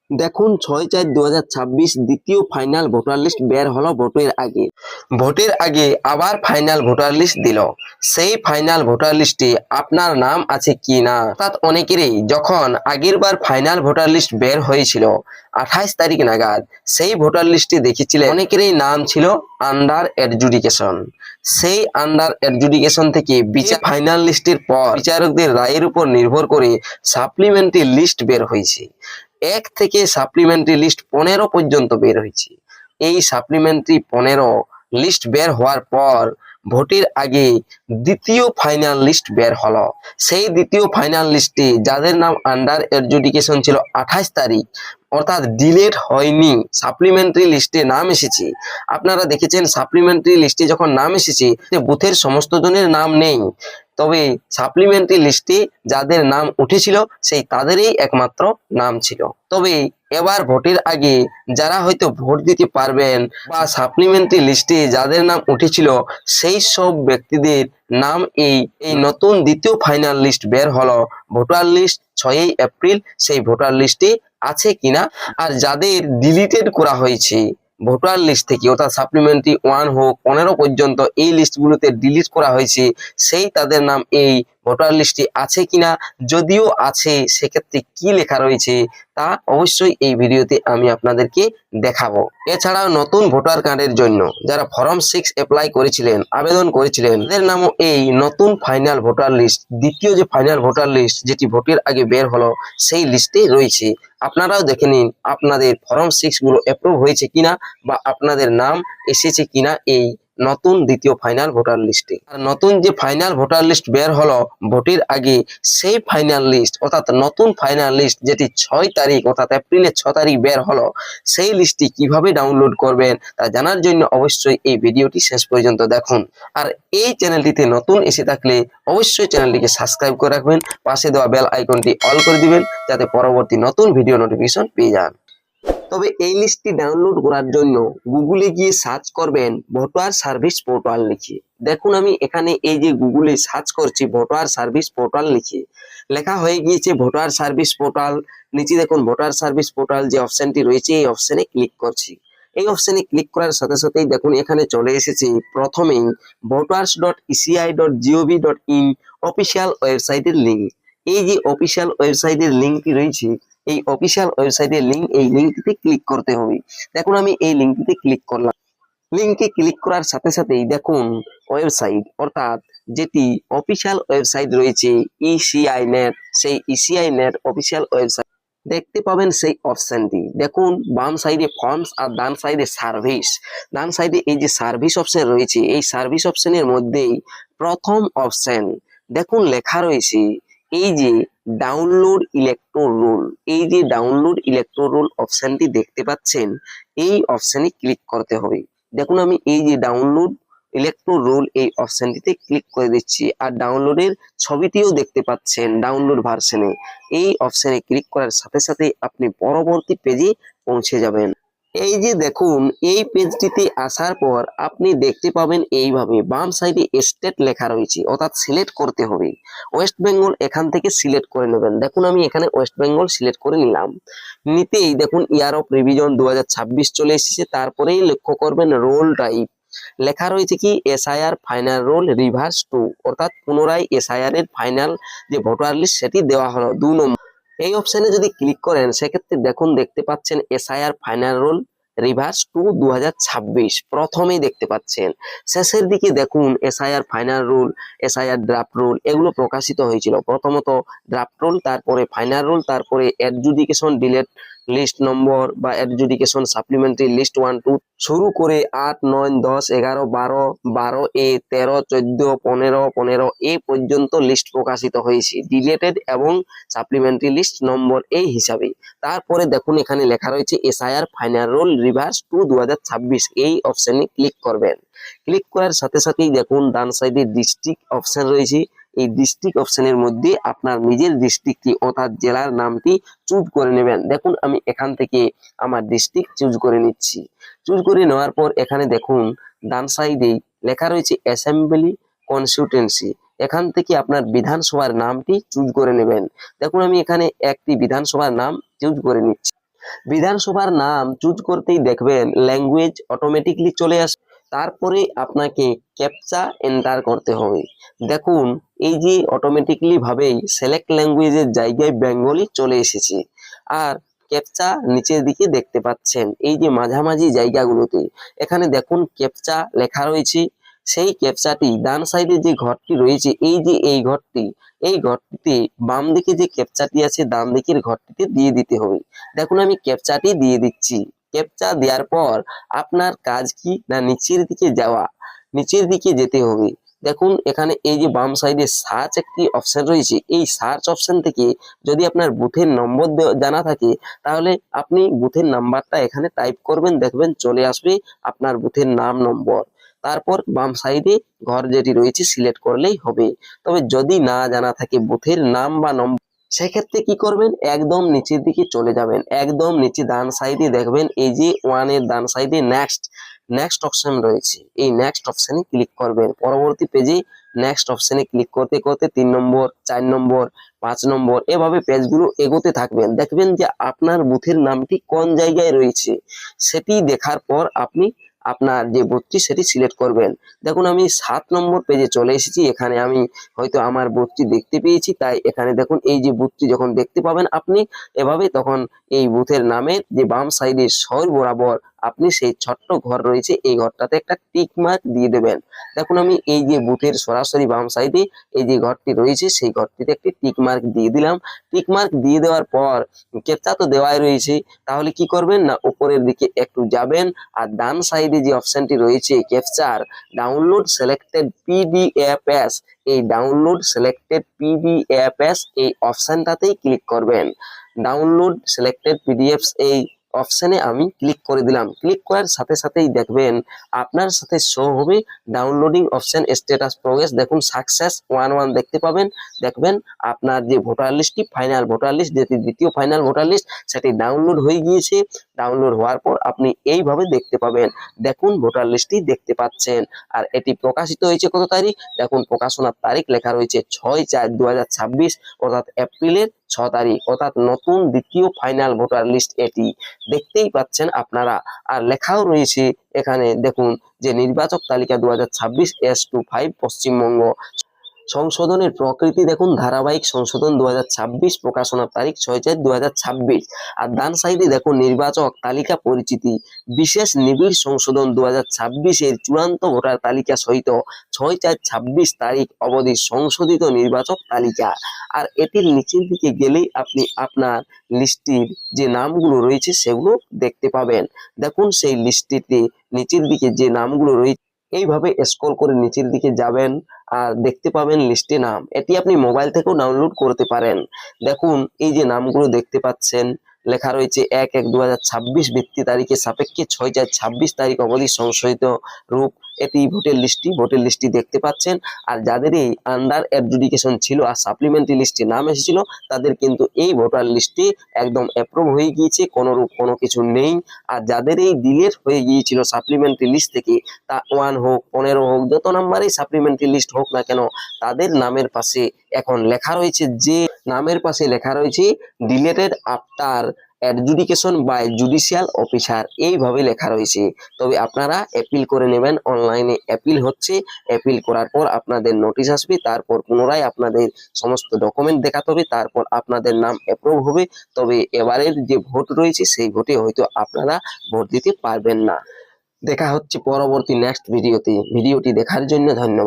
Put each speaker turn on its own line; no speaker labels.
দেখুন 6/4/2026 দ্বিতীয় final voter list বের হলো ভোটের আগে আবার ফাইনাল ভোটার লিস্ট দিল। সেই ফাইনাল ভোটার লিস্টে আপনার নাম আছে কি না, অর্থাৎ অনেকেরই যখন আগেরবার ফাইনাল ভোটার লিস্ট বের হয়েছিল 28 তারিখ নাগাদ, সেই ভোটার লিস্টে দেখেছিলেন অনেকেরই নাম ছিল আন্ডার এডজুডিকেশন। সেই আন্ডার এডজুডিকেশন থেকে বিচার ফাইনাল লিস্টের পর বিচারকদের রায়ের উপর নির্ভর করে সাপ্লিমেন্টারি লিস্ট বের হয়েছে। 1 থেকে সাপ্লিমেন্টারি লিস্ট 15 পর্যন্ত বের হয়েছে। এই সাপ্লিমেন্টারি 15 লিস্ট বের হওয়ার পর ভোটের আগে দ্বিতীয় ফাইনাল লিস্ট বের হলো। সেই দ্বিতীয় ফাইনাল লিস্টে যাদের নাম আন্ডার এডজুডিকেশন ছিল 28 তারিখ, অর্থাৎ ডিলেট হয়নি, সাপ্লিমেন্টারি লিস্টে নাম এসেছে। আপনারা দেখেছেন সাপ্লিমেন্টারি লিস্টে যখন নাম এসেছে বুথের সমস্ত জনের নাম নেই, তবে সাপ্লিমেন্টারি লিস্টে যাদের নাম উঠেছিল সেই তাদেরই একমাত্র নাম ছিল। তবে এবার ভোটের আগে যারা হয়তো ভোট দিতে পারবেন বা সাপ্লিমেন্টারি লিস্টে যাদের নাম উঠেছিল সেই সব ব্যক্তিদের নাম এই নতুন দ্বিতীয় ফাইনাল লিস্ট বের হলো ভোটার লিস্ট 6 এপ্রিল, সেই ভোটার লিস্টে আছে কিনা। আর যাদের ডিলিটেড করা হয়েছে ভোটার লিস্ট থেকে, অর্থাৎ সাপ্লিমেন্টারি 1 হোক 15 পর্যন্ত এই লিস্টগুলোতে ডিলিট করা হয়েছে, সেই তাদের নাম এই ভোটার লিস্টে আছে কিনা, যদিও আছে সেক্ষেত্রে কি লেখা রয়েছে তা অবশ্যই এই ভিডিওতে আমি আপনাদেরকে দেখাবো। এছাড়াও নতুন ভোটার কার্ডের জন্য যারা ফর্ম 6 অ্যাপ্লাই করেছিলেন, আবেদন করেছিলেন, তাদের নামও এই নতুন ফাইনাল ভোটার লিস্ট, দ্বিতীয় যে ফাইনাল ভোটার লিস্ট যেটি ভোটের আগে বের হলো সেই লিস্টে রয়েছে। আপনারাও দেখে নিন আপনাদের ফর্ম 6 গুলো অ্যাপ্রুভ হয়েছে কিনা বা আপনাদের নাম এসেছে কিনা এই নতুন দ্বিতীয় ফাইনাল ভোটার লিস্টে। আর নতুন যে ফাইনাল ভোটার লিস্ট বের হলো ভোটের আগে, সেই ফাইনাল লিস্ট অর্থাৎ নতুন ফাইনাল লিস্ট যেটি 6 তারিখ অর্থাৎ এপ্রিলের 6 তারিখ বের হলো, সেই লিস্টটি কিভাবে ডাউনলোড করবেন তা জানার জন্য অবশ্যই এই ভিডিওটি শেষ পর্যন্ত দেখুন। আর এই চ্যানেলটিতে নতুন এসে থাকলে অবশ্যই চ্যানেলটিকে সাবস্ক্রাইব করে রাখবেন, পাশে দেওয়া বেল আইকনটি অল করে দিবেন যাতে পরবর্তী নতুন ভিডিও নোটিফিকেশন পেয়ে যান। তবে এই লিস্টটি ডাউনলোড করার জন্য গুগলে গিয়ে সার্চ করবেন ভোটার সার্ভিস পোর্টাল লিখে। দেখুন আমি এখানে এই যে গুগলে সার্চ করছি ভোটার সার্ভিস পোর্টাল লিখে, লেখা হয়ে গিয়েছে ভোটার সার্ভিস পোর্টাল। নিচে দেখুন ভোটার সার্ভিস পোর্টাল যে অপশনটি রয়েছে এই অপশনে ক্লিক করছি। এই অপশনে ক্লিক করার সাথে সাথেই দেখুন এখানে চলে এসেছে প্রথমেই voters.eci.gov.in অফিসিয়াল ওয়েবসাইটের লিঙ্ক। এই যে অফিসিয়াল ওয়েবসাইটের লিঙ্কটি রয়েছে, এই অফিসিয়াল ওয়েবসাইটের লিঙ্ক, এই লিঙ্কটিতে ক্লিক করতে হবে। দেখুন আমি এই লিঙ্কটিতে ক্লিক করলাম। লিঙ্কে ক্লিক করার সাথে সাথেই দেখুন ওয়েবসাইট, অর্থাৎ যেটি অফিসিয়াল ওয়েবসাইট রয়েছে ইসিআই নেট, সেই ইসিআই নেট অফিসিয়াল ওয়েবসাইট দেখতে পাবেন সেই অপশনটি। দেখুন বাম সাইডে ফর্মস আর ডান সাইডে সার্ভিস। ডান সাইডে এই যে সার্ভিস অপশন রয়েছে, এই সার্ভিস অপশনের মধ্যেই প্রথম অপশন দেখুন লেখা রয়েছে এই যে ডাউনলোড ইলেক্টোর রোল। এই যে ডাউনলোড ইলেক্টোর রোল অপশনটি দেখতে পাচ্ছেন, এই অপশনে ক্লিক করতে হবে। দেখুন আমি এই যে ডাউনলোড ইলেক্টোর রোল এই অপশনটিতে ক্লিক করে দিচ্ছি, আর ডাউনলোডের ছবিটিও দেখতে পাচ্ছেন ডাউনলোড ভার্সনে। এই অপশনে ক্লিক করার সাথে সাথে আপনি পরবর্তী পেজে পৌঁছে যাবেন। এই যে দেখুন এই পেজটিতে আসার পর আপনি দেখতে পাবেন এইভাবে বাম সাইডে স্টেট লেখা রয়েছে, অর্থাৎ সিলেক্ট করতে হবে। ওয়েস্ট বেঙ্গল এখান থেকে সিলেক্ট করে নেবেন। দেখুন আমি এখানে ওয়েস্ট বেঙ্গল সিলেক্ট করে নিলাম। নিতেই দেখুন ইয়ার অফ রিভিশন 2026 চলে এসেছে। তারপরেই লক্ষ্য করবেন রোল টাইপ লেখা রয়েছে কি এসআইআর ফাইনাল রোল রিভার্স 2, অর্থাৎ পুনরায় এসআইআর এর ফাইনাল যে ভোটার লিস্ট সেটি দেওয়া হলো 2 নম্বর। এই অপশনে যদি ক্লিক করেন সেক্ষেত্রে দেখুন দেখতে পাচ্ছেন এসআইআর ফাইনাল রোল রিভার্স 2 2026 প্রথমেই দেখতে পাচ্ছেন। শেষের দিকে দেখুন SIR final rule, SIR draft rule এগুলো প্রকাশিত হয়েছিল। প্রথমত ড্রাফট রুল, তারপরে ফাইনাল রুল, তারপরে এডজুডিকেশন ডিলেট লিস্ট নম্বর বা এডজুডিকেশন সাপ্লিমেন্টারি লিস্ট 1 2 শুরু করে 8 9 10 11 12 12 এ 13 14 15 15 এ পর্যন্ত লিস্ট প্রকাশিত হয়েছে ডিলেটেড এবং সাপ্লিমেন্টারি লিস্ট নম্বর এই হিসাবে। তারপরে দেখুন এখানে লেখা রয়েছে এসআইআর ফাইনাল রোল রিভার্স 2 2026, এই অপশনে ক্লিক করবেন। ক্লিক করার সাথে সাথেই দেখুন ডান সাইডে ডিস্ট্রিক্ট অপশন রয়েছে। এই ডিস্ট্রিক্ট অপশনের মধ্যে আপনার নিজের ডিস্ট্রিক্টটি অর্থাৎ জেলার নামটি চুজ করে নেবেন। দেখুন আমি এখান থেকে আমার ডিস্ট্রিক্ট চুজ করে নিচ্ছি। চুজ করে নেওয়ার পর এখানে দেখুন ডান সাইডে লেখা রয়েছে অ্যাসেম্বলি কনস্টিটিউয়েন্সি, এখান থেকে আপনার বিধানসভার নামটি চুজ করে নেবেন। দেখুন আমি এখানে একটি বিধানসভার নাম চুজ করে নিচ্ছি। বিধানসভার নাম চুজ করতেই দেখবেন ল্যাঙ্গুয়েজ অটোমেটিকলি চলে আসে, তারপরে আপনাকে ক্যাপচা এন্টার করতে হবে। দেখুন এই যে অটোমেটিকলি ভাবেই সিলেক্ট ল্যাঙ্গুয়েজের জায়গায় বেঙ্গলি চলে এসেছে। আর ক্যাপচা নিচের দিকে দেখতে পাচ্ছেন এই যে মাঝামাঝি জায়গাগুলোতে, এখানে দেখুন ক্যাপচা লেখা রয়েছে। সেই ক্যাপচাটি ডান সাইডে যে ঘরটি রয়েছে, এই যে এই ঘরটি, এই ঘরটিতে বাম দিকে যে ক্যাপচাটি আছে ডান দিকের ঘরটিতে দিয়ে দিতে হবে। দেখুন আমি ক্যাপচাটি দিয়ে দিচ্ছি। ক্যাপচা দেওয়ার পর আপনার কাজ কি না নিচের দিকে যাওয়া, নিচের দিকে যেতে হবে। দেখুন এখানে এই যে বাম সাইডে সার্চ একটি অপশন রয়েছে, এই সার্চ অপশন থেকে যদি আপনার বুথের নম্বর জানা থাকে তাহলে আপনি বুথের নাম্বারটা এখানে টাইপ করবেন, দেখবেন চলে আসবে আপনার বুথের নাম নম্বর। তারপর বাম সাইডে ঘর যেটি রয়েছে সিলেক্ট করলেই হবে। তবে যদি না জানা থাকে বুথের নাম বা নম্বর, সেক্ষেত্রে কি করবেন, একদম নিচের দিকে চলে যাবেন। একদম নিচে ডান সাইডে দেখবেন এই যে ওয়ানের ডান সাইডে নেক্সট অপশন রয়েছে, এই নেক্সট অপশনে ক্লিক করবেন। পরবর্তী পেজে নেক্সট অপশনে ক্লিক করতে করতে 3 নম্বর 4 নম্বর 5 নম্বর এভাবে পেজগুলো এগোতে থাকবেন। দেখবেন যে আপনার বুথের নামটি কোন জায়গায় রয়েছে, সেটি দেখার পর আপনি আপনার যে বুথটি সেটি সিলেক্ট করবেন। দেখুন আমি 7 নম্বর পেজে চলে এসেছি। এখানে আমি হয়তো আমার বুথটি দেখতে পেয়েছি, তাই এখানে দেখুন এই যে বুথটি যখন দেখতে পাবেন আপনি এভাবে, তখন এই বুথের নামের যে বাম সাইডে সর বরাবর আপনি সেই ছোট্ট ঘর রয়েছে এই ঘরটাতে একটা টিক মার্ক দিয়ে দেবেন। দেখুন আমি এই যে বুথের সরাসরি বাম সাইডে এই যে ঘরটি রয়েছে সেই ঘরটিতে একটি টিক মার্ক দিয়ে দিলাম। টিক মার্ক দিয়ে দেওয়ার পর ক্যাপচা তো দেওয়াই রয়েছে, তাহলে কি করবেন না উপরের দিকে একটু যাবেন আর ডান সাইডে যে অপশনটি রয়েছে ক্যাপচার ডাউনলোড সিলেক্টেড পিডিএফএস, এই ডাউনলোড সিলেক্টেড পিডিএফএস এই অপশনটাতেই ক্লিক করবেন। ডাউনলোড সিলেক্টেড পিডিএফস এই অপশনে আমি ক্লিক করে দিলাম। ক্লিক করার সাথে সাথেই দেখবেন আপনার সাথে শো হবে ডাউনলোডিং অপশন স্ট্যাটাস প্রোগ্রেস। দেখুন সাকসেস 1 দেখতে পাবেন। দেখবেন আপনার যে ভোটার লিস্টটি ফাইনাল ভোটার লিস্ট, যেটি দ্বিতীয় ফাইনাল ভোটার লিস্ট, সেটি ডাউনলোড হয়ে গিয়েছে। ডাউনলোড হওয়ার পর আপনি এইভাবে দেখতে পাবেন। দেখুন ভোটার লিস্টটি দেখতে পাচ্ছেন। আর এটি প্রকাশিত হয়েছে কত তারিখ, দেখুন প্রকাশনার তারিখ লেখা রয়েছে 6/4/2026, অর্থাৎ এপ্রিলের 6 তারিখ, অর্থাৎ নতুন দ্বিতীয় ফাইনাল ভোটার লিস্ট এটি দেখতেই পাচ্ছেন আপনারা। আর লেখাও রয়েছে এখানে দেখুন যে নির্বাচক তালিকা 2026 S25 পশ্চিমবঙ্গ। সংশোধনের প্রকৃতি দেখুন ধারাবাহিক সংশোধন 2026, প্রকাশনার তারিখ 6/4/2026। আর ডান সাইডে দেখুন নির্বাচক তালিকা পরিচিতি বিশেষ নিবিড় সংশোধন 2026 এর চূড়ান্ত ভোটার তালিকা সহিত 6/4/26 তারিখ অবধি সংশোধিত নির্বাচক তালিকা। আর এটির নিচের দিকে গেলেই আপনি আপনার লিস্টির যে নামগুলো রয়েছে সেগুলো দেখতে পাবেন। দেখুন সেই লিস্টটিতে নিচের দিকে যে নামগুলো রয়েছে এইভাবে স্ক্রল করে নিচের দিকে যাবেন আর দেখতে পাবেন লিস্টে নাম। এটি আপনি মোবাইল থেকেও ডাউনলোড করতে পারেন। দেখুন এই যে নামগুলো দেখতে পাচ্ছেন লেখা রয়েছে 1/1/2026 ভিত্তি তারিখে সাপেক্ষে 6/4/26 তারিখ অবধি সংশোধিত রূপ। এটি ভোটের লিস্টটি দেখতে পাচ্ছেন। আর যাদের এই আন্ডার অ্যাডজুডিকেশন ছিল আর সাপ্লিমেন্টারি লিস্টে নাম এসেছিল তাদের কিন্তু এই ভোটার লিস্টটি একদম অ্যাপ্রুভ হয়ে গিয়েছে, কোনো কিছু নেই। আর যাদের এই ডিলেট হয়ে গিয়েছিল সাপ্লিমেন্টারি লিস্ট থেকে, তা 1 হোক 15 হোক যত নাম্বারই সাপ্লিমেন্টারি লিস্ট হোক না কেন, তাদের নামের পাশে এখন লেখা রয়েছে, যে নামের পাশে লেখা রয়েছে deleted after adjudication by judicial officer, এইভাবে লেখা রয়েছে। তবে আপনারা অ্যাপিল করে নেবেন, অনলাইনে অ্যাপিল হচ্ছে। অ্যাপিল করার পর আপনাদের নোটিশ আসবে, তারপর পুনরায় আপনাদের সমস্ত ডকুমেন্ট দেখাতে হবে, তারপর আপনাদের নাম অ্যাপ্রুভ হবে। তবে এবারের যে ভোট রয়েছে সেই ভোটে হয়তো আপনারা ভোট দিতে পারবেন না। দেখা হচ্ছে পরবর্তী নেক্সট ভিডিওতে। ভিডিওটি দেখার জন্য ধন্যবাদ।